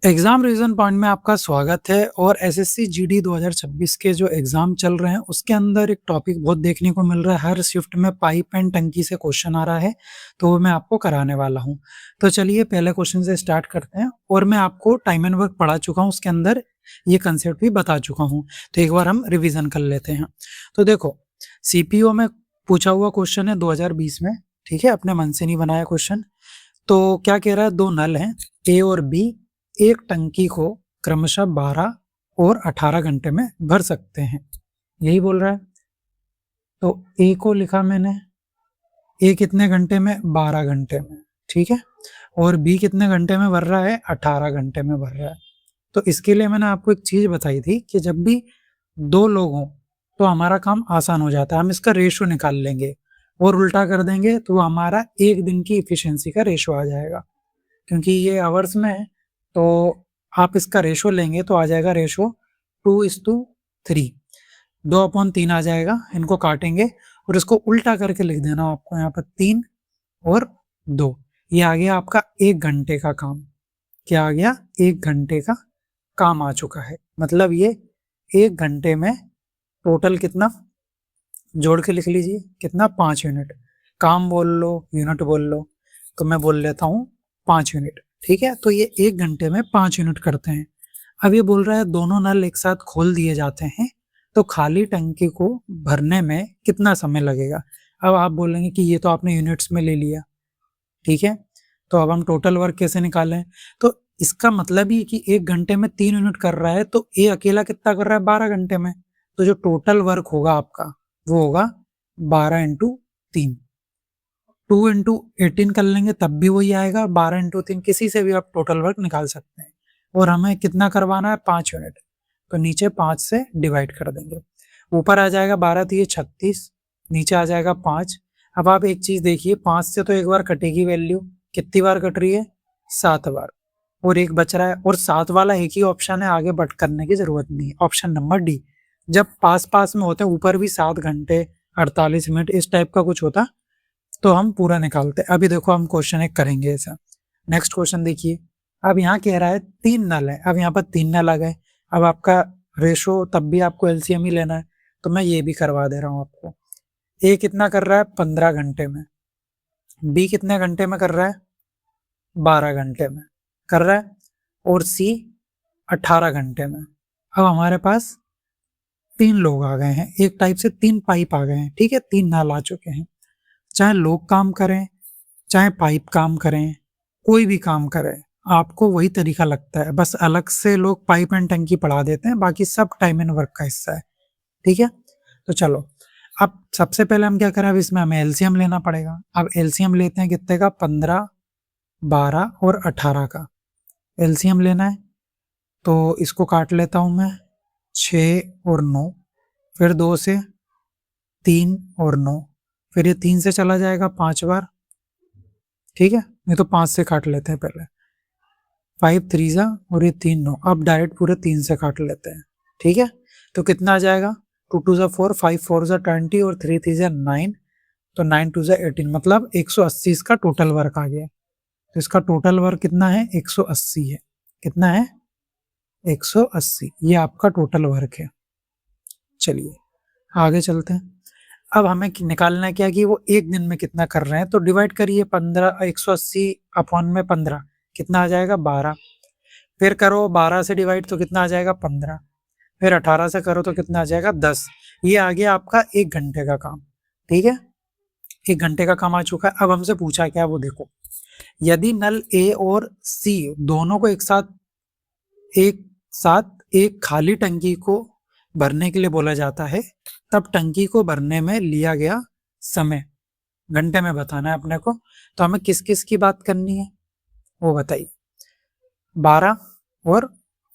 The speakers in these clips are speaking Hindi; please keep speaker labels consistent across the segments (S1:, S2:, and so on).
S1: एग्जाम रिवीजन पॉइंट में आपका स्वागत है। और एसएससी जीडी 2026 के जो एग्जाम चल रहे हैं उसके अंदर एक टॉपिक बहुत देखने को मिल रहा है। हर शिफ्ट में पाइप एंड टंकी से क्वेश्चन आ रहा है, तो वो मैं आपको कराने वाला हूं। तो चलिए पहले क्वेश्चन से स्टार्ट करते हैं। और मैं आपको टाइम एंड वर्क पढ़ा चुका हूं, उसके अंदर ये कंसेप्ट भी बता चुका हूं। तो एक बार हम रिविजन कर लेते हैं। तो देखो, सीपीओ में पूछा हुआ क्वेश्चन है 2020 में, ठीक है, अपने मन से नहीं बनाया क्वेश्चन। तो क्या कह रहा है, दो नल हैं ए और बी, एक टंकी को क्रमशः 12 और 18 घंटे में भर सकते हैं, यही बोल रहा है। तो ए को लिखा मैंने, ए कितने घंटे में, 12 घंटे में, ठीक है। और बी कितने घंटे में भर रहा है, 18 घंटे में भर रहा है। तो इसके लिए मैंने आपको एक चीज बताई थी कि जब भी दो लोग हों तो हमारा काम आसान हो जाता है, हम इसका रेशो निकाल लेंगे और उल्टा कर देंगे तो हमारा एक दिन की इफिशियंसी का रेशो आ जाएगा। क्योंकि ये आवर्स में है तो आप इसका रेशो लेंगे तो आ जाएगा रेशो 2:3, 2/3 आ जाएगा। इनको काटेंगे और इसको उल्टा करके लिख देना आपको यहाँ पर 3 और 2। ये आ गया आपका 1 घंटे का काम। क्या आ गया, 1 घंटे का काम आ चुका है। मतलब ये 1 घंटे में टोटल कितना, जोड़ के लिख लीजिए, कितना, 5 यूनिट। काम बोल लो, यूनिट बोल लो, तो मैं बोल लेता हूँ 5 यूनिट, ठीक है। तो ये 1 घंटे में 5 यूनिट करते हैं। अब ये बोल रहा है दोनों नल एक साथ खोल दिए जाते हैं तो खाली टंकी को भरने में कितना समय लगेगा। अब आप बोलेंगे कि ये तो आपने यूनिट्स में ले लिया, ठीक है, तो अब हम टोटल वर्क कैसे निकालें। तो इसका मतलब ही कि 1 घंटे में 3 यूनिट कर रहा है तो ए अकेला कितना कर रहा है, 12 घंटे में। तो जो टोटल वर्क होगा आपका वो होगा 12 × 3। 2 × 18 कर लेंगे तब भी वही आएगा। 12 × 3 किसी से भी आप टोटल वर्क निकाल सकते हैं। और हमें कितना करवाना है, 5 यूनिट, तो नीचे 5 से डिवाइड कर देंगे। ऊपर आ जाएगा 12×3 = 36, नीचे आ जाएगा 5। अब आप एक चीज देखिए, 5 से तो एक बार कटेगी वैल्यू, कितनी बार कट रही है, 7 बार, और एक बच रहा है। और 7 वाला एक ही ऑप्शन है, आगे बढ़ करने की जरूरत नहीं है, ऑप्शन नंबर डी। जब पास पास में होते हैं, ऊपर भी 7 घंटे 48 मिनट इस टाइप का कुछ होता तो हम पूरा निकालते। अभी देखो हम क्वेश्चन एक करेंगे ऐसा। नेक्स्ट क्वेश्चन देखिए। अब यहाँ कह रहा है 3 नल है, अब यहाँ पर 3 नल आ गए। अब आपका रेशो तब भी आपको एलसीएम ही लेना है, तो मैं ये भी करवा दे रहा हूँ आपको। ए कितना कर रहा है, 15 घंटे में। बी कितने घंटे में कर रहा है, 12 घंटे में कर रहा है। और सी 18 घंटे में। अब हमारे पास 3 लोग आ गए हैं, एक टाइप से 3 पाइप आ गए हैं, ठीक है, 3 नल आ चुके हैं। चाहे लोग काम करें, चाहे पाइप काम करें, कोई भी काम करें, आपको वही तरीका लगता है। बस अलग से लोग पाइप एंड टंकी पढ़ा देते हैं, बाकी सब टाइम एंड वर्क का हिस्सा है, ठीक है। तो चलो, अब सबसे पहले हम क्या करें, अब इसमें हमें एलसीएम लेना पड़ेगा। अब एलसीएम लेते हैं कितने का, 15, 12 और 18 का एलसीएम लेना है। तो इसको काट लेता हूं मैं, 6 और 9, फिर 2 से 3 और 9, फिर ये 3 से चला जाएगा 5 बार, ठीक है। नहीं तो 5 से काट लेते हैं पहले, 5 3 और ये 3 9। अब डायरेक्ट पूरे 3 से काट लेते हैं, ठीक है। तो कितना आ जाएगा, 2 2 4, 5 4 20 और 3 3 9। तो 9 2 18, मतलब 180 इसका टोटल वर्क आ गया। तो इसका टोटल वर्क कितना है, 180 है। कितना है, 180, ये आपका टोटल वर्क है। चलिए आगे चलते हैं। अब हमें निकालना है क्या, कि वो एक दिन में कितना कर रहे हैं। तो डिवाइड करिए, 15, 180 अपॉन में 15 कितना आ जाएगा, 12। फिर करो 12 से डिवाइड तो कितना आ जाएगा, 15। फिर 18 से करो तो कितना आ जाएगा, 10। ये आ गया आपका 1 घंटे का काम, ठीक है। 1 घंटे का काम आ चुका है। अब हमसे पूछा क्या, वो देखो। यदि नल ए और सी दोनों को एक साथ एक खाली टंकी को भरने के लिए बोला जाता है, तब टंकी को भरने में लिया गया समय घंटे में बताना है अपने को। तो हमें किस किस की बात करनी है वो बताइए। 12 और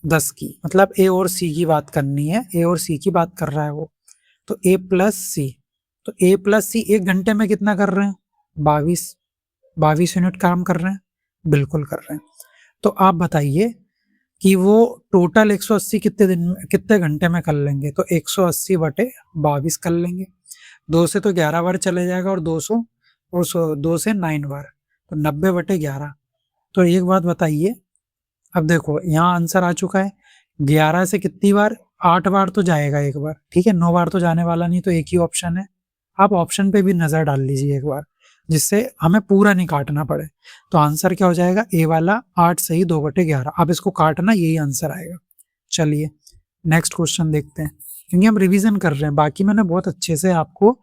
S1: 10 की, मतलब ए और सी की बात करनी है। ए और सी की बात कर रहा है वो, तो ए प्लस सी। तो ए प्लस सी 1 घंटे में कितना कर रहे हैं, 22 यूनिट काम कर रहे हैं, बिल्कुल कर रहे हैं। तो आप बताइए कि वो टोटल 180 कितने घंटे में कर लेंगे। तो 180/22 कर लेंगे। 2 से तो 11 बार चले जाएगा, और 200 और 2 से 9 बार, तो 90/11। तो एक बात बताइए, अब देखो यहाँ आंसर आ चुका है, 11 से कितनी बार, 8 बार तो जाएगा एक बार, ठीक है, 9 बार तो जाने वाला नहीं, तो एक ही ऑप्शन है। आप ऑप्शन पे भी नजर डाल लीजिए एक बार, जिससे हमें पूरा नहीं काटना पड़े। तो आंसर क्या हो जाएगा, ए वाला 8 सही 2/11। आप इसको काटना, यही आंसर आएगा। चलिए नेक्स्ट क्वेश्चन देखते हैं, क्योंकि हम रिवीजन कर रहे हैं। बाकी मैंने बहुत अच्छे से आपको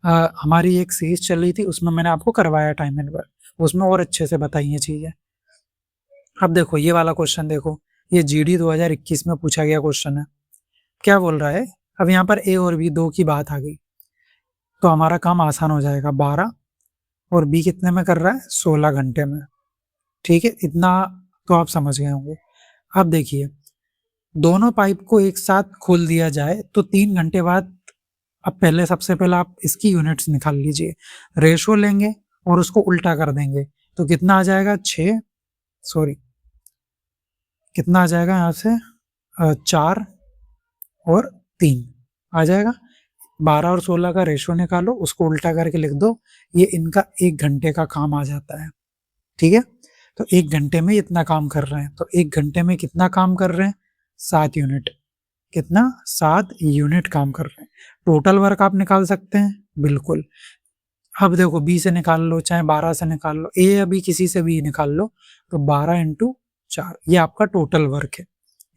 S1: हमारी एक सीरीज चल रही थी, उसमें मैंने आपको करवाया टाइम एंड वर्क, उसमें और अच्छे से बताई ये चीजें। अब देखो ये वाला क्वेश्चन देखो, ये जीडी 2021 में पूछा गया क्वेश्चन है। क्या बोल रहा है, अब यहाँ पर ए और बी दो की बात आ गई, तो हमारा काम आसान हो जाएगा। 12 और बी कितने में कर रहा है, 16 घंटे में, ठीक है, इतना तो आप समझ गए होंगे। अब देखिए, दोनों पाइप को एक साथ खोल दिया जाए तो 3 घंटे बाद, अब पहले सबसे पहले आप इसकी यूनिट्स निकाल लीजिए, रेशो लेंगे और उसको उल्टा कर देंगे, तो कितना आ जाएगा, 6, सॉरी कितना आ जाएगा यहाँ से, 4 और 3 आ जाएगा। 12 और 16 का रेशो निकालो, उसको उल्टा करके लिख दो, ये इनका 1 घंटे का काम आ जाता है, ठीक है। तो 1 घंटे में इतना काम कर रहे हैं, तो 1 घंटे में कितना काम कर रहे हैं, 7 यूनिट। कितना, 7 यूनिट काम कर रहे हैं। टोटल वर्क आप निकाल सकते हैं, बिल्कुल। अब देखो बी से निकाल लो, चाहे 12 से निकाल लो, ए या बी किसी से भी निकाल लो, तो 12 इंटू 4, ये आपका टोटल वर्क है,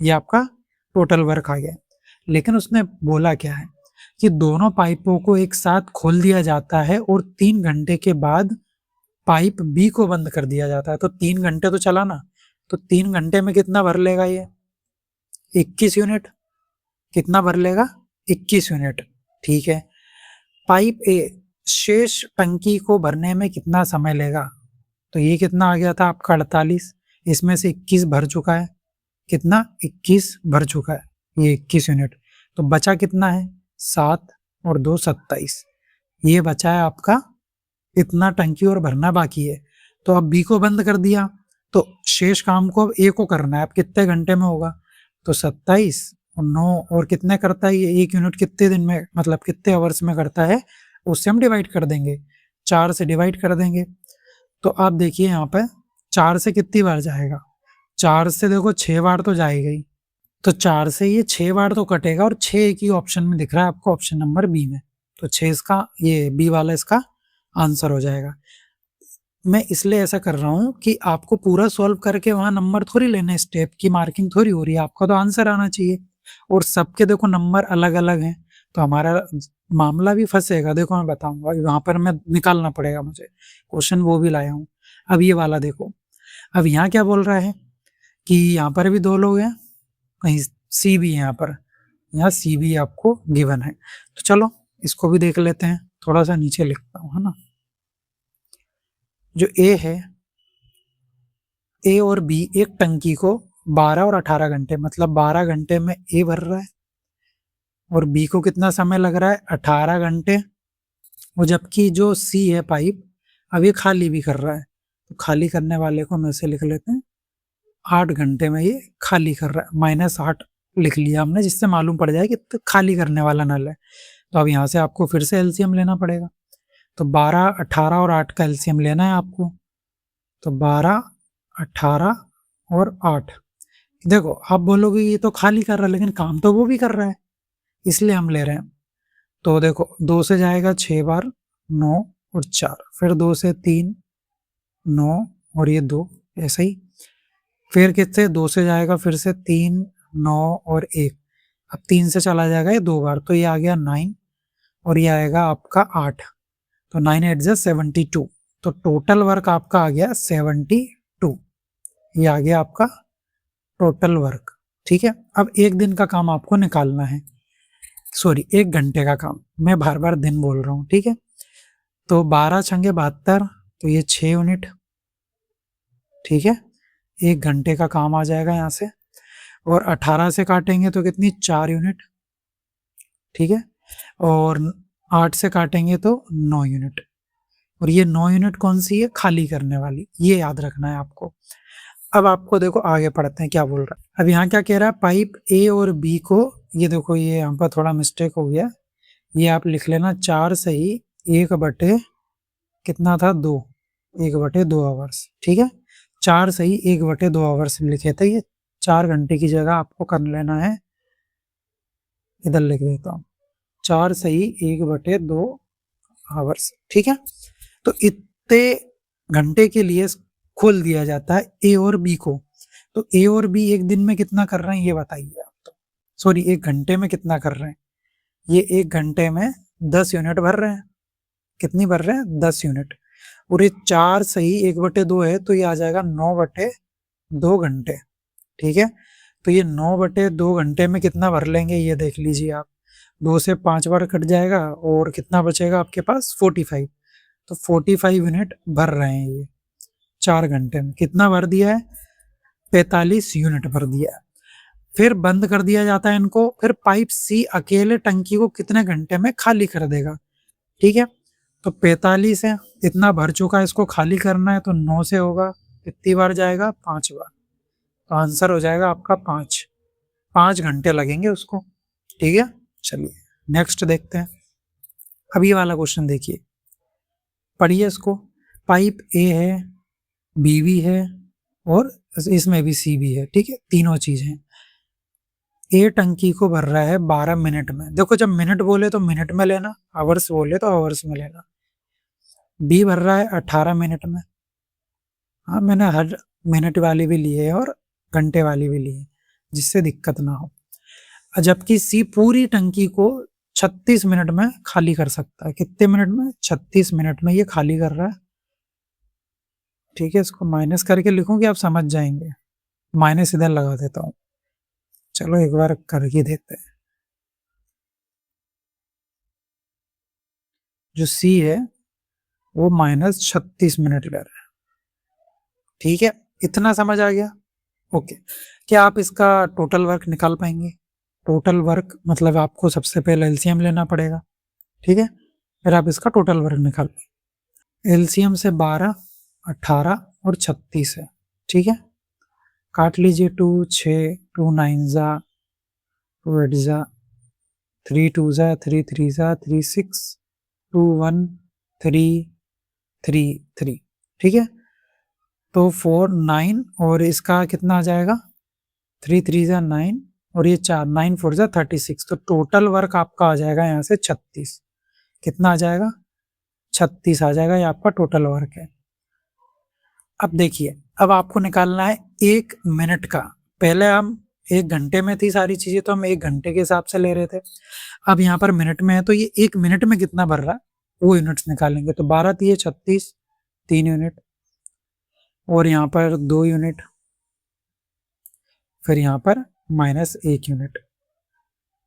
S1: ये आपका टोटल वर्क आ गया। लेकिन उसने बोला क्या है कि दोनों पाइपों को एक साथ खोल दिया जाता है और 3 घंटे के बाद पाइप बी को बंद कर दिया जाता है। तो 3 घंटे तो चला ना, तो 3 घंटे में कितना भर लेगा ये, 21 यूनिट। कितना भर लेगा, 21 यूनिट, ठीक है। पाइप ए शेष टंकी को भरने में कितना समय लेगा, तो ये कितना आ गया था आपका 48, इसमें से 21 भर चुका है, कितना, 21 भर चुका है, ये 21 यूनिट। तो बचा कितना है, 7 और 2 27, ये बचा है आपका, इतना टंकी और भरना बाकी है। तो अब बी को बंद कर दिया, तो शेष काम को अब ए को करना है। अब कितने घंटे में होगा, तो 27 और 9 और कितने करता है ये, 1 यूनिट कितने दिन में, मतलब कितने आवर्स में करता है, उससे हम डिवाइड कर देंगे, 4 से डिवाइड कर देंगे। तो आप देखिए यहाँ पे 4 से कितनी बार जाएगा, 4 से देखो 6 बार तो जाएगा ही, तो 4 से ये 6 बार तो कटेगा, और 6 एक ही ऑप्शन में दिख रहा है आपको, ऑप्शन नंबर बी में। तो 6 इसका, ये बी वाला इसका आंसर हो जाएगा। मैं इसलिए ऐसा कर रहा हूँ कि आपको पूरा सॉल्व करके वहां नंबर थोड़ी लेने, स्टेप की मार्किंग थोड़ी हो रही है, आपका तो आंसर आना चाहिए। और सबके देखो नंबर अलग अलग हैं, तो हमारा मामला भी फंसेगा। देखो मैं बताऊंगा, वहां पर मैं निकालना पड़ेगा मुझे, क्वेश्चन वो भी लाया हूँ। अब ये वाला देखो, अब यहाँ क्या बोल रहा है कि यहाँ पर भी 2 लोग हैं, कहीं सी भी है यहाँ पर, यहाँ सी भी आपको गिवन है। तो चलो इसको भी देख लेते हैं, थोड़ा सा नीचे लिखता हूँ, है ना। जो ए है, ए और बी एक टंकी को 12 और 18 घंटे, मतलब 12 घंटे में ए भर रहा है, और बी को कितना समय लग रहा है, 18 घंटे। और जबकि जो सी है पाइप, अब ये खाली भी कर रहा है, तो खाली करने वाले को हम ऐसे लिख लेते हैं, 8 घंटे में ये खाली कर रहा है, -8 लिख लिया हमने, जिससे मालूम पड़ जाए कि तो खाली करने वाला नल है। तो अब यहाँ से आपको फिर से एलसीएम लेना पड़ेगा, तो 12, 18 और 8 का एलसीएम लेना है आपको। तो 12, 18 और 8, देखो आप बोलोगे ये तो खाली कर रहा है, लेकिन काम तो वो भी कर रहा है, इसलिए हम ले रहे हैं। तो देखो 2 से जाएगा 6 बार, 9 और 4, फिर 2 से 3, 9 और ये 2, ऐसे ही। फिर कितने, 2 से जाएगा फिर से 3, 9 और 1, अब 3 से चला जाएगा ये 2 बार, तो ये आ गया 9, और ये आएगा आपका 8, तो 9 8 जा 72, तो टोटल वर्क आपका आ गया 72, ये आ गया आपका टोटल वर्क, ठीक है। अब एक दिन का काम आपको निकालना है, सॉरी 1 घंटे का काम, मैं बार बार दिन बोल रहा हूँ, ठीक है। तो 12 छंगे 72, तो ये 6 यूनिट, ठीक है, 1 घंटे का काम आ जाएगा यहाँ से। और 18 से काटेंगे तो कितनी, 4 यूनिट, ठीक है। और 8 से काटेंगे तो 9 यूनिट, और ये 9 यूनिट कौन सी है, खाली करने वाली, ये याद रखना है आपको। अब आपको देखो आगे पढ़ते हैं क्या बोल रहा है। अब यहाँ क्या कह रहा है, पाइप ए और बी को, ये देखो ये यहाँ पर थोड़ा मिस्टेक हो गया, ये आप लिख लेना 4 सही 1 बटे कितना था, 2, 1/2 आवर्स, ठीक है। 4 सही 1/2 आवर्स लिखे थे, ये 4 घंटे की जगह आपको कर लेना है, इधर लिख देता हूँ 4 सही 1/2 आवर्स, ठीक है। तो इतने घंटे के लिए खोल दिया जाता है ए और बी को। तो ए और बी एक दिन में कितना कर रहे हैं ये बताइए आप, तो सॉरी एक घंटे में कितना कर रहे हैं। ये एक घंटे में 10 यूनिट भर रहे हैं। कितनी भर रहे हैं? 10 यूनिट। और ये 4 सही 1/2 है, तो ये आ जाएगा 9/2 घंटे, ठीक है। तो ये 9/2 घंटे में कितना भर लेंगे ये देख लीजिए आप। 2 से 5 बार कट जाएगा और कितना बचेगा आपके पास? 45। तो 45 यूनिट भर रहे हैं ये 4 घंटे में। कितना भर दिया है? 45 यूनिट भर दिया है। फिर बंद कर दिया जाता है इनको। फिर पाइप सी अकेले टंकी को कितने घंटे में खाली कर देगा, ठीक है। तो 45 है, इतना भर चुका है, इसको खाली करना है, तो 9 से होगा। कितनी बार जाएगा? 5 बार। तो आंसर हो जाएगा आपका 5 घंटे लगेंगे उसको, ठीक है। चलिए नेक्स्ट देखते हैं। अब ये वाला क्वेश्चन देखिए, पढ़िए इसको। पाइप ए है, बी भी है और इसमें भी सी भी है, ठीक है, तीनों चीज हैं। ए टंकी को भर रहा है 12 मिनट में। देखो जब मिनट बोले तो मिनट में लेना, आवर्स बोले तो आवर्स में लेना। बी भर रहा है 18 मिनट में। हाँ मैंने हर मिनट वाली भी ली है और घंटे वाली भी ली है, जिससे दिक्कत ना हो। जबकि सी पूरी टंकी को 36 मिनट में खाली कर सकता है। कितने मिनट में? 36 मिनट में ये खाली कर रहा है, ठीक है। इसको माइनस करके लिखूं कि आप समझ जाएंगे? माइनस इधर लगा देता हूं। चलो एक बार करके देते हैं। जो सी है वो -36 मिनट ले रहा है, ठीक है। इतना समझ आ गया? ओके। क्या आप इसका टोटल वर्क निकाल पाएंगे? टोटल वर्क मतलब आपको सबसे पहले एलसीएम लेना पड़ेगा, ठीक है, फिर आप इसका टोटल वर्क निकाल पाएंगे। एलसीएम से 12, 18 और 36 है, ठीक है। काट लीजिए 2 6 2 9 जा 2 8 जा 3 2 जा 3 3 जा 3 6 2 1 3 3 3, ठीक है। तो 4 9 और इसका कितना आ जाएगा? 3 3 जा 9 और ये 4 9 4 जा 36। तो टोटल वर्क आपका आ जाएगा यहाँ से 36। कितना आ जाएगा? 36 आ जाएगा, ये आपका टोटल वर्क है। अब देखिए, अब आपको निकालना है 1 मिनट का। पहले हम 1 घंटे में थी सारी चीजें, तो हम 1 घंटे के हिसाब से ले रहे थे। अब यहाँ पर मिनट में है, तो ये 1 मिनट में कितना भर रहा है वो यूनिट्स निकालेंगे। तो 12 3 36, 3 यूनिट, और यहाँ पर 2 यूनिट, फिर यहाँ पर -1 यूनिट,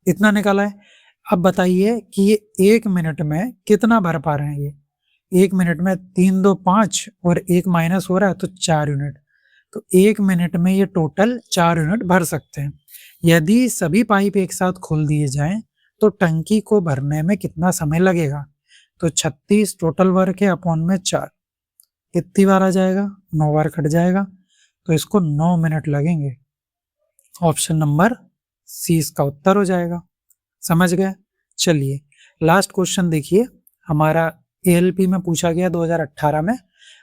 S1: इतना निकाला है। अब बताइए कि ये 1 मिनट में कितना भर पा रहे हैं ये। 1 मिनट में 3 2 5 और 1 माइनस हो रहा है तो 4 यूनिट। तो 1 मिनट में ये टोटल 4 यूनिट भर सकते हैं। यदि सभी पाइप एक साथ खोल दिए जाएं तो टंकी को भरने में कितना समय लगेगा? तो 36 टोटल वर्क है अपॉन में 4, कितनी बार आ जाएगा? 9 बार कट जाएगा, तो इसको 9 मिनट लगेंगे। ऑप्शन नंबर सी इसका उत्तर हो जाएगा। समझ गए? चलिए लास्ट क्वेश्चन देखिए, हमारा एएलपी में पूछा गया 2018 में।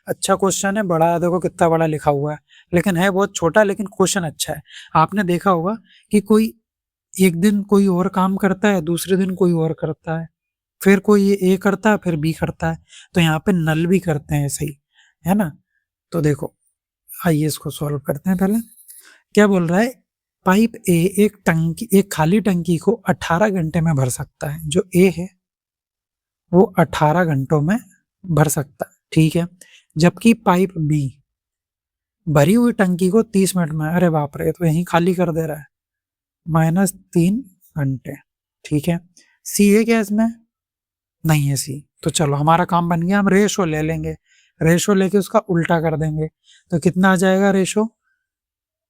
S1: अच्छा क्वेश्चन है, बड़ा, देखो कितना बड़ा लिखा हुआ है, लेकिन है बहुत छोटा, लेकिन क्वेश्चन अच्छा है। आपने देखा होगा कि कोई एक दिन कोई और काम करता है, दूसरे दिन कोई और करता है, फिर कोई ए करता है, फिर बी करता है, तो यहाँ पे नल भी करते हैं ऐसे ही, है ना। तो देखो आइए इसको सॉल्व करते हैं। पहले क्या बोल रहा है? पाइप ए एक खाली टंकी को 18 घंटे में भर सकता है। जो ए है वो 18 घंटों में भर सकता है, ठीक है। जबकि पाइप बी भरी हुई टंकी को 30 मिनट में, अरे बाप रे, तो यहीं खाली कर दे रहा है, -3 घंटे, ठीक है। सी है क्या इसमें? नहीं है सी। तो चलो हमारा काम बन गया, हम रेशो ले लेंगे, रेशो लेके उसका उल्टा कर देंगे। तो कितना आ जाएगा रेशो?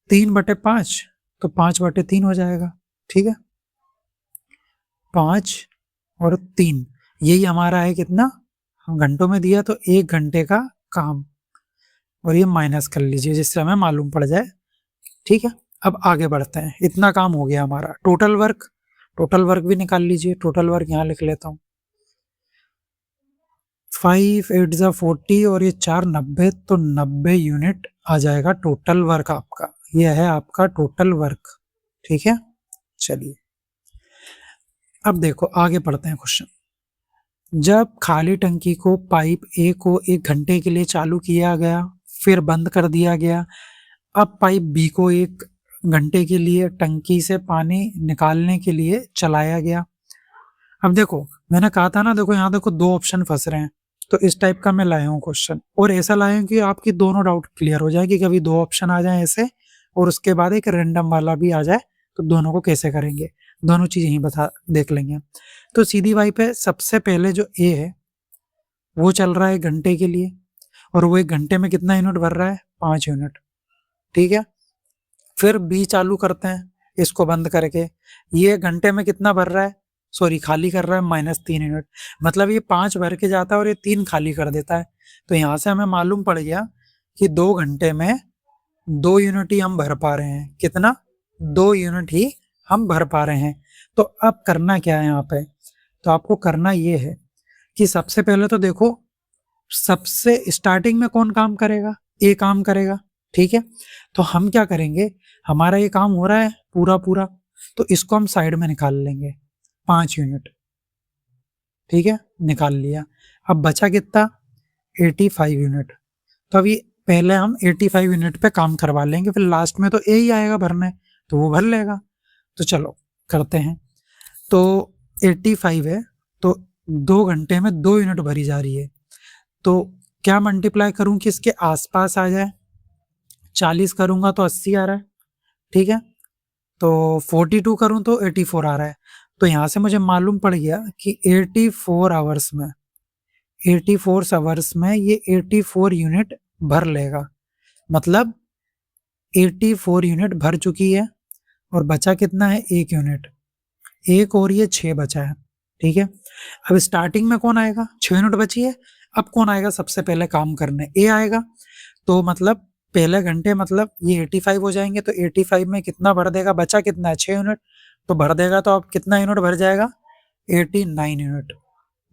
S1: 3/5, तो 5/3 हो जाएगा, ठीक है। 5 और 3, यही हमारा है कितना, हम घंटों में दिया तो 1 घंटे का काम, और ये माइनस कर लीजिए जिससे हमें मालूम पड़ जाए, ठीक है। अब आगे बढ़ते हैं, इतना काम हो गया हमारा। टोटल वर्क भी निकाल लीजिए। टोटल वर्क यहाँ लिख लेता हूँ, 5 8 जा 40 और ये 4 90, तो 90 यूनिट आ जाएगा टोटल वर्क आपका, यह है आपका टोटल वर्क। ठीक है, चलिए अब देखो आगे पढ़ते हैं क्वेश्चन। जब खाली टंकी को पाइप ए को 1 घंटे के लिए चालू किया गया, फिर बंद कर दिया गया, अब पाइप बी को 1 घंटे के लिए टंकी से पानी निकालने के लिए चलाया गया। अब देखो मैंने कहा था ना, देखो यहाँ देखो 2 ऑप्शन फंस रहे हैं, तो इस टाइप का मैं लाया हूँ क्वेश्चन, और ऐसा लाया हूँ कि आपकी दोनों डाउट क्लियर हो जाए कि कभी 2 ऑप्शन आ जाए ऐसे और उसके बाद एक रैंडम वाला भी आ जाए, तो दोनों को कैसे करेंगे, दोनों चीज यहीं बता देख लेंगे। तो सीधी वाई पे सबसे पहले जो ए है वो चल रहा है 1 घंटे के लिए, और वो 1 घंटे में कितना यूनिट भर रहा है, 5 यूनिट। ठीक है, फिर बी चालू करते हैं इसको बंद करके, ये 1 घंटे में कितना भर रहा है, सॉरी खाली कर रहा है, -3 यूनिट। मतलब ये 5 भर के जाता है और ये 3 खाली कर देता है। तो यहाँ से हमें मालूम पड़ गया कि 2 घंटे में 2 यूनिट ही हम भर पा रहे हैं। कितना, 2 यूनिट ही हम भर पा रहे हैं। तो अब करना क्या है यहाँ पे, तो आपको करना ये है कि सबसे पहले तो देखो सबसे स्टार्टिंग में कौन काम करेगा, ए काम करेगा। ठीक है, तो हम क्या करेंगे, हमारा ये काम हो रहा है पूरा पूरा, तो इसको हम साइड में निकाल लेंगे, 5 यूनिट। ठीक है, निकाल लिया। अब बचा कितना, 85 यूनिट। तो अभी पहले हम 85 यूनिट पे काम करवा लेंगे, फिर लास्ट में तो ए ही आएगा भरने, तो वो भर लेगा। तो चलो करते हैं। तो 85 है, तो 2 घंटे में 2 यूनिट भरी जा रही है, तो क्या मल्टीप्लाई करूं कि इसके आसपास आ जाए, 40 करूंगा तो 80 आ रहा है। ठीक है, तो 42 करूं तो 84 आ रहा है। तो यहां से मुझे मालूम पड़ गया कि 84 आवर्स में, 84 आवर्स में ये 84 यूनिट भर लेगा। मतलब 84 यूनिट भर चुकी है, और बचा कितना है, 1 यूनिट, 1 और ये 6 बचा है। ठीक है, अब स्टार्टिंग में कौन आएगा, 6 यूनिट बची है। अब कौन आएगा सबसे पहले काम करने, ए आएगा। तो मतलब पहले घंटे मतलब ये 85 हो जाएंगे, तो 85 में कितना भर देगा, बचा कितना है, 6 यूनिट, तो भर देगा। तो अब कितना यूनिट भर जाएगा, 89 यूनिट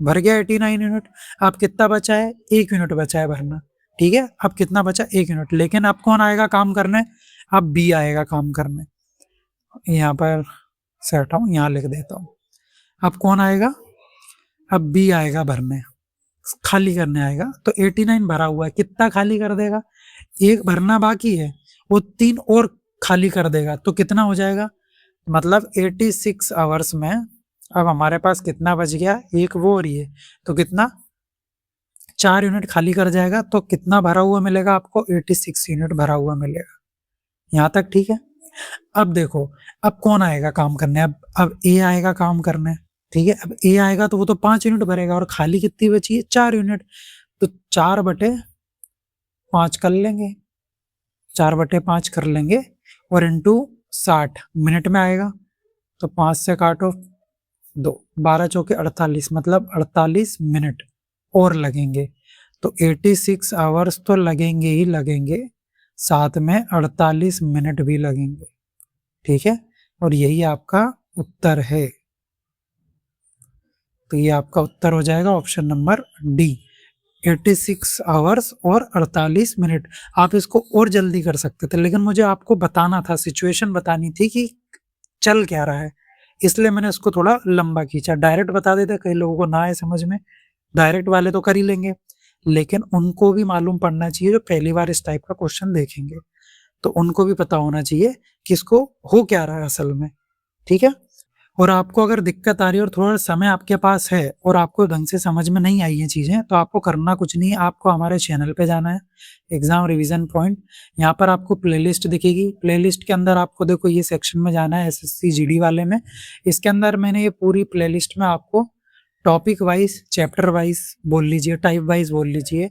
S1: भर गया, 89 यूनिट। अब कितना बचा है, 1 यूनिट बचा है भरना। ठीक है, अब कितना बचा, 1 यूनिट। लेकिन अब कौन आएगा काम करने, अब बी आएगा काम करने। यहाँ पर से हटाऊं, यहाँ लिख देता हूँ। अब कौन आएगा, अब बी आएगा भरने, खाली करने आएगा। तो 89 भरा हुआ है, कितना खाली कर देगा, 1 भरना बाकी है, वो 3 और खाली कर देगा। तो कितना हो जाएगा, मतलब 86 आवर्स में अब हमारे पास कितना बच गया, 1 वो और ये, तो कितना, 4 यूनिट खाली कर जाएगा। तो कितना भरा हुआ मिलेगा आपको, 86 यूनिट भरा हुआ मिलेगा। यहाँ तक ठीक है। अब देखो अब कौन आएगा काम करने, अब ए आएगा काम करने। ठीक है, अब ए आएगा तो वो तो 5 यूनिट भरेगा, और खाली कितनी बची है, 4 यूनिट। तो 4/5 कर लेंगे, 4/5 कर लेंगे, और इंटू 60 मिनट में आएगा। तो 5 से काटो 2, 12 चौके 48, मतलब 48 मिनट और लगेंगे। तो 86 आवर्स तो लगेंगे ही लगेंगे, साथ में 48 मिनट भी लगेंगे। ठीक है, और यही आपका उत्तर है। तो ये आपका उत्तर हो जाएगा ऑप्शन नंबर डी, 86 आवर्स और 48 मिनट। आप इसको और जल्दी कर सकते थे, लेकिन मुझे आपको बताना था, सिचुएशन बतानी थी कि चल क्या रहा है, इसलिए मैंने इसको थोड़ा लंबा खींचा। डायरेक्ट बता देते, कई लोगों को ना आए समझ में, डायरेक्ट वाले तो कर ही लेंगे, लेकिन उनको भी मालूम पड़ना चाहिए जो पहली बार इस टाइप का क्वेश्चन देखेंगे, तो उनको भी पता होना चाहिए कि इसको हो क्या रहा है असल में। ठीक है, और आपको अगर दिक्कत आ रही है और थोड़ा समय आपके पास है और आपको ढंग से समझ में नहीं आई है चीज़ें, तो आपको करना कुछ नहीं है, आपको हमारे चैनल पे जाना है, एग्जाम रिवीजन पॉइंट। यहाँ पर आपको प्लेलिस्ट दिखेगी, प्लेलिस्ट के अंदर आपको देखो ये सेक्शन में जाना है, एसएससी जीडी वाले में। इसके अंदर मैंने ये पूरी प्लेलिस्ट में आपको टॉपिक वाइज, चैप्टर वाइज बोल लीजिए, टाइप वाइज बोल लीजिए,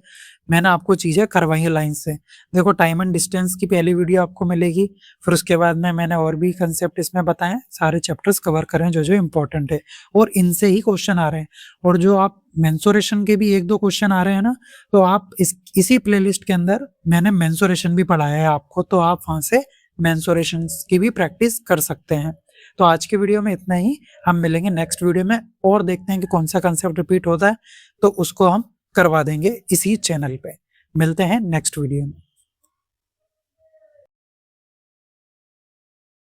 S1: मैंने आपको चीज़ें करवाई है लाइन से। देखो टाइम एंड डिस्टेंस की पहली वीडियो आपको मिलेगी, फिर उसके बाद में मैंने और भी कंसेप्ट इसमें बताएं, सारे चैप्टर्स कवर करें जो जो इम्पोर्टेंट है, और इनसे ही क्वेश्चन आ रहे हैं। और जो आप मेंसुरेशन के भी 1-2 क्वेश्चन आ रहे हैं ना, तो आप इसी प्लेलिस्ट के अंदर मैंने मेंसुरेशन भी पढ़ाया है आपको, तो आप वहाँ से मेंसुरेशन की भी प्रैक्टिस कर सकते हैं। तो आज की वीडियो में इतना ही, हम मिलेंगे नेक्स्ट वीडियो में और देखते हैं कि कौन सा कंसेप्ट रिपीट होता है, तो उसको हम करवा देंगे इसी चैनल पे। मिलते हैं नेक्स्ट वीडियो में।